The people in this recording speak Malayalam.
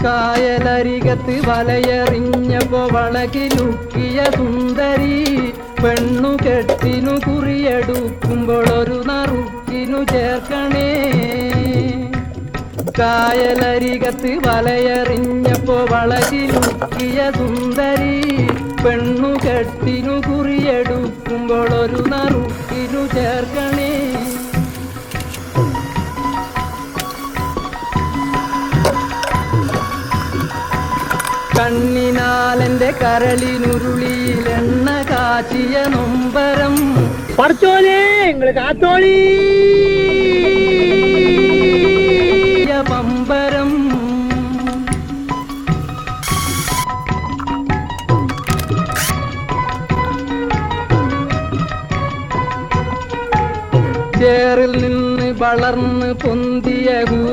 കായലരികത്ത് വലയെറിഞ്ഞപ്പോ വളകിലുക്കിയ സുന്ദരി പെണ്ണു കെട്ടിനു കുറിയെടുക്കുമ്പോൾ ഒരു നറുക്കിനു ചേർക്കണേ. കായലരികത്ത് വലയെറിഞ്ഞപ്പോ വളകിലുക്കിയ സുന്ദരി പെണ്ണു കെട്ടിനു കുറിയെടുക്കുമ്പോൾ ഒരു നറുക്കിനു ചേർക്കണേ. കണ്ണിനാലെന്റെ കരളിനുരുളിയിൽ എണ്ണ കാച്ചിയ നൊമ്പരം പഠിച്ചോലേ നിങ്ങള് കാത്തോളി പമ്പരം ചേറിൽ നിന്ന് വളർന്ന് പൊന്തിയ